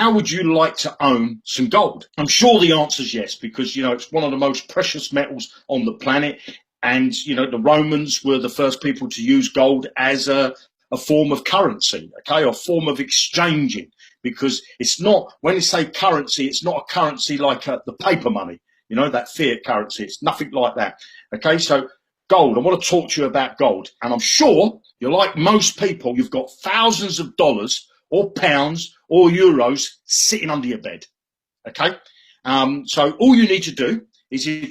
how would you like to own some gold? I'm sure the answer is yes, because, it's one of the most precious metals on the planet. And, the Romans were the first people to use gold as a form of currency, okay, or form of exchanging, because it's not, when you say currency, it's not a currency like the paper money, that fiat currency. It's nothing like that. Okay, so gold, I want to talk to you about gold. And I'm sure you're like most people, you've got thousands of dollars or pounds or euros sitting under your bed. Okay, so all you need to do is you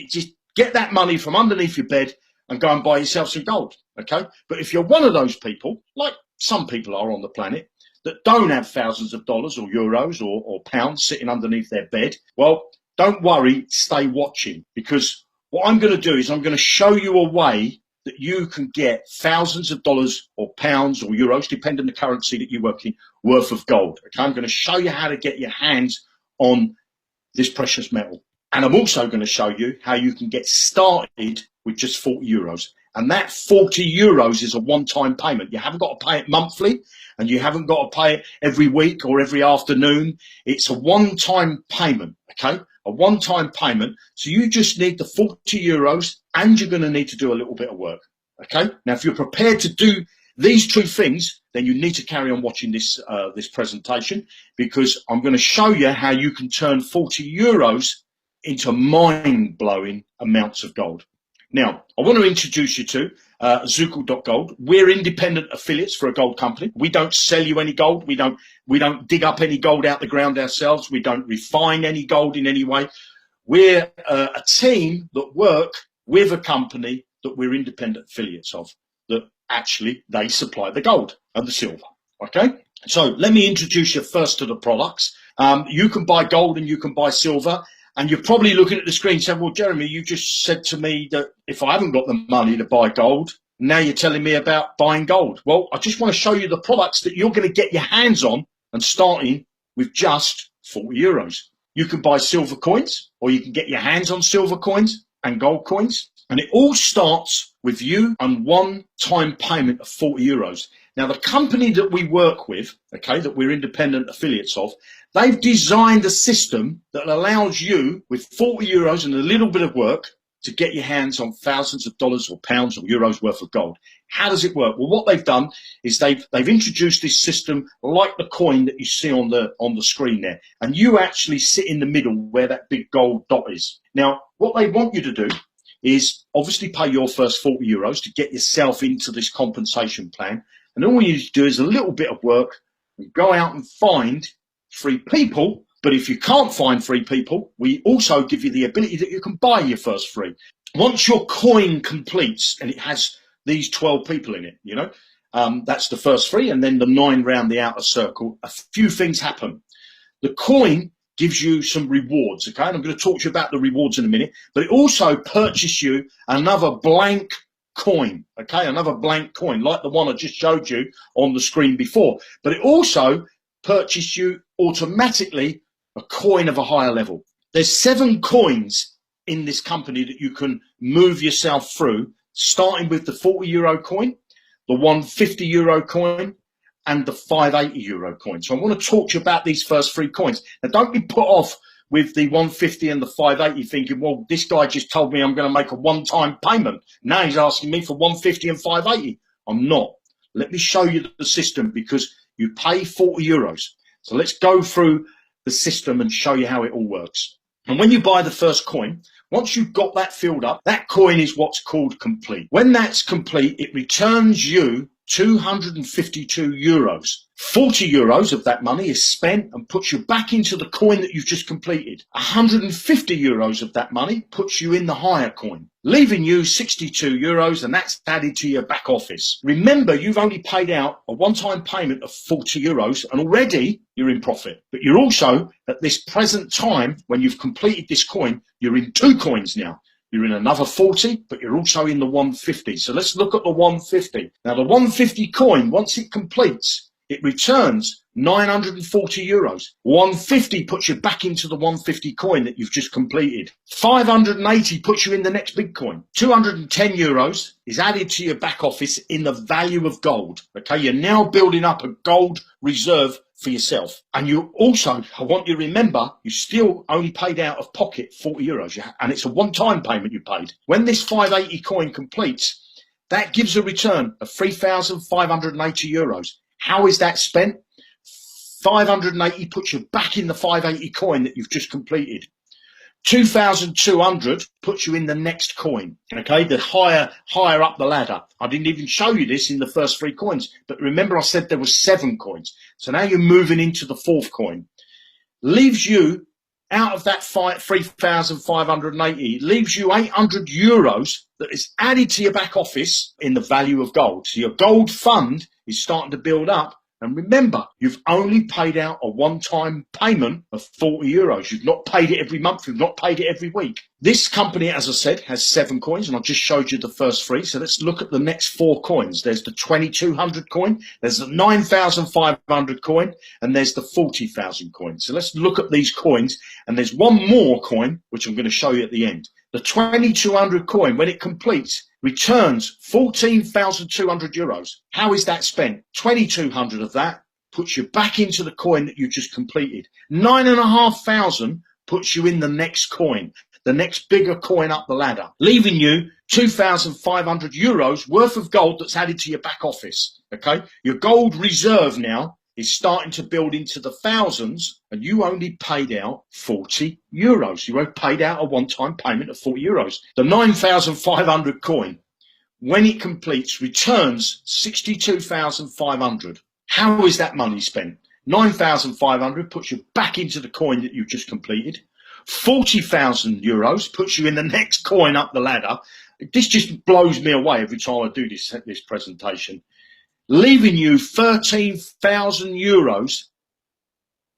just get that money from underneath your bed and go and buy yourself some gold. Okay, but if you're one of those people, like some people are on the planet, that don't have thousands of dollars or euros or pounds sitting underneath their bed, well, don't worry, stay watching, because what I'm going to do is I'm going to show you a way that you can get thousands of dollars or pounds or euros, depending on the currency that you're working, worth of gold. Okay, I'm going to show you how to get your hands on this precious metal. And I'm also going to show you how you can get started with just 40 euros. And that 40 euros is a one-time payment. You haven't got to pay it monthly, and you haven't got to pay it every week or every afternoon. It's a one-time payment, okay? A one-time payment. So you just need the 40 euros, and you're going to need to do a little bit of work, okay? Now, if you're prepared to do these two things, then you need to carry on watching this this presentation, because I'm going to show you how you can turn 40 euros into mind-blowing amounts of gold. Now, I want to introduce you to Zukul.gold. We're independent affiliates for a gold company. We don't sell you any gold. We don't dig up any gold out the ground ourselves. We don't refine any gold in any way. We're a team that work with a company that we're independent affiliates of, that actually they supply the gold and the silver. Okay, so let me introduce you first to the products. You can buy gold and you can buy silver. And you're probably looking at the screen saying, well, Jeremy, you just said to me that if I haven't got the money to buy gold, now you're telling me about buying gold. Well, I just want to show you the products that you're going to get your hands on, and starting with just 40 euros. You can buy silver coins, or you can get your hands on silver coins and gold coins. And it all starts with you and one-time payment of 40 euros. Now, the company that we work with, okay, that we're independent affiliates of, they've designed a system that allows you, with 40 euros and a little bit of work, to get your hands on thousands of dollars or pounds or euros worth of gold. How does it work? Well, what they've done is they've introduced this system like the coin that you see on the screen there. And you actually sit in the middle where that big gold dot is. Now, what they want you to do is obviously pay your first 40 euros to get yourself into this compensation plan. And all you need to do is a little bit of work and go out and find 3 people. But if you can't find 3 people, we also give you the ability that you can buy your first 3. Once your coin completes and it has these 12 people in it, that's the first 3, and then the 9 round the outer circle, a few things happen. The coin gives you some rewards, okay? And I'm going to talk to you about the rewards in a minute, but it also purchases you another blank coin, okay? Another blank coin, like the one I just showed you on the screen before. But it also purchases you automatically a coin of a higher level. There's 7 coins in this company that you can move yourself through, starting with the 40 euro coin, the 150 euro coin, and the 580 euro coin. So I want to talk to you about these first 3 coins. Now, don't be put off with the 150 and the 580 thinking, well, this guy just told me I'm going to make a one-time payment. Now he's asking me for 150 and 580. I'm not. Let me show you the system, because you pay 40 euros. So let's go through the system and show you how it all works. And when you buy the first coin, once you've got that filled up, that coin is what's called complete. When that's complete, it returns you 252 euros. 40 euros of that money is spent and puts you back into the coin that you've just completed. 150 euros of that money puts you in the higher coin, leaving you 62 euros, and that's added to your back office. Remember, you've only paid out a one-time payment of 40 euros and already you're in profit. But you're also, at this present time, when you've completed this coin, you're in 2 coins now. You're in another 40, but you're also in the 150. So let's look at the 150. Now, the 150 coin, once it completes, it returns €940. 150 puts you back into the 150 coin that you've just completed. 580 puts you in the next big coin. €210 is added to your back office in the value of gold. Okay, you're now building up a gold reserve for yourself. And you also, I want you to remember, you still only paid out of pocket €40, and it's a one-time payment you paid. When this 580 coin completes, that gives a return of €3,580. How is that spent? 580 puts you back in the 580 coin that you've just completed. 2,200 puts you in the next coin. Okay, the higher up the ladder. I didn't even show you this in the first 3 coins, but remember I said there were 7 coins. So now you're moving into the 4th coin. Leaves you out of that 3,580, leaves you €800 that is added to your back office in the value of gold. So your gold fund is starting to build up. And remember, you've only paid out a one-time payment of €40. You've not paid it every month. You've not paid it every week. This company, as I said, has 7 coins, and I just showed you the first 3. So let's look at the next 4 coins. There's the 2,200 coin, there's the 9,500 coin, and there's the 40,000 coin. So let's look at these coins, and there's one more coin, which I'm going to show you at the end. The 2,200 coin, when it completes, returns €14,200. How is that spent? 2,200 of that puts you back into the coin that you just completed. 9,500 puts you in the next coin, the next bigger coin up the ladder, leaving you €2,500 worth of gold that's added to your back office. Okay, your gold reserve now is starting to build into the thousands, and you only paid out €40. You only paid out a one-time payment of €40. The 9,500 coin, when it completes, returns 62,500. How is that money spent? 9,500 puts you back into the coin that you've just completed. €40,000 puts you in the next coin up the ladder. This just blows me away every time I do this presentation. Leaving you €13,000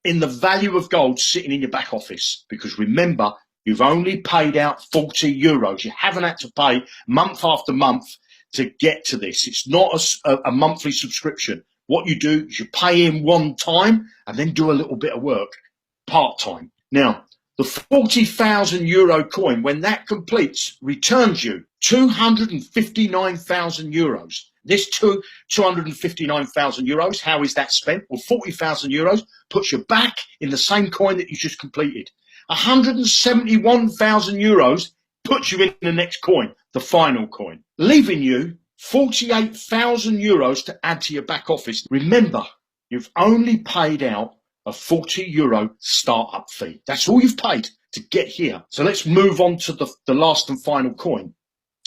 in the value of gold sitting in your back office. Because remember, you've only paid out €40. You haven't had to pay month after month to get to this. It's not a monthly subscription. What you do is you pay in one time and then do a little bit of work part-time. Now, the €40,000 coin, when that completes, returns you €259,000. This €259,000, how is that spent? Well, €40,000 puts you back in the same coin that you just completed. €171,000 puts you in the next coin, the final coin, leaving you €48,000 to add to your back office. Remember, you've only paid out a €40 startup fee. That's all you've paid to get here. So let's move on to the last and final coin.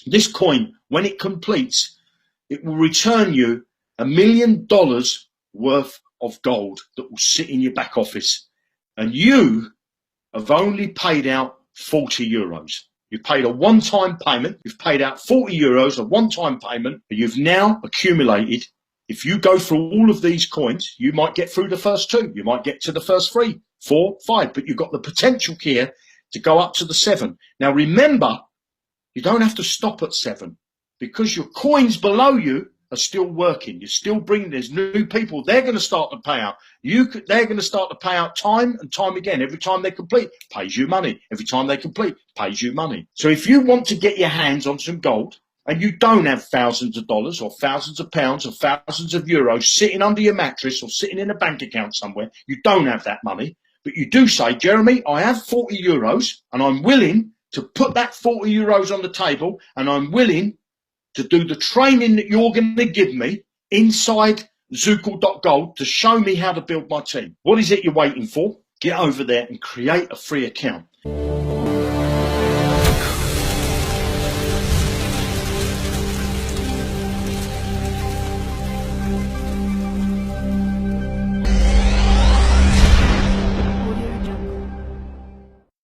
This coin, when it completes, it will return you $1 million worth of gold that will sit in your back office. And you have only paid out €40. You've paid a one-time payment. You've paid out €40, a one-time payment. And you've now accumulated. If you go through all of these coins, you might get through the first 2. You might get to the first 3, 4, 5. But you've got the potential here to go up to the 7. Now, remember, you don't have to stop at 7. Because your coins below you are still working. You're still bringing, there's new people. They're going to start to pay out. They're going to start to pay out time and time again. Every time they complete, pays you money. Every time they complete, pays you money. So if you want to get your hands on some gold and you don't have thousands of dollars or thousands of pounds or thousands of euros sitting under your mattress or sitting in a bank account somewhere, you don't have that money, but you do say, Jeremy, I have €40 and I'm willing to put that €40 on the table, and I'm willing to do the training that you're going to give me inside Zoukle.gold to show me how to build my team. What is it you're waiting for? Get over there and create a free account.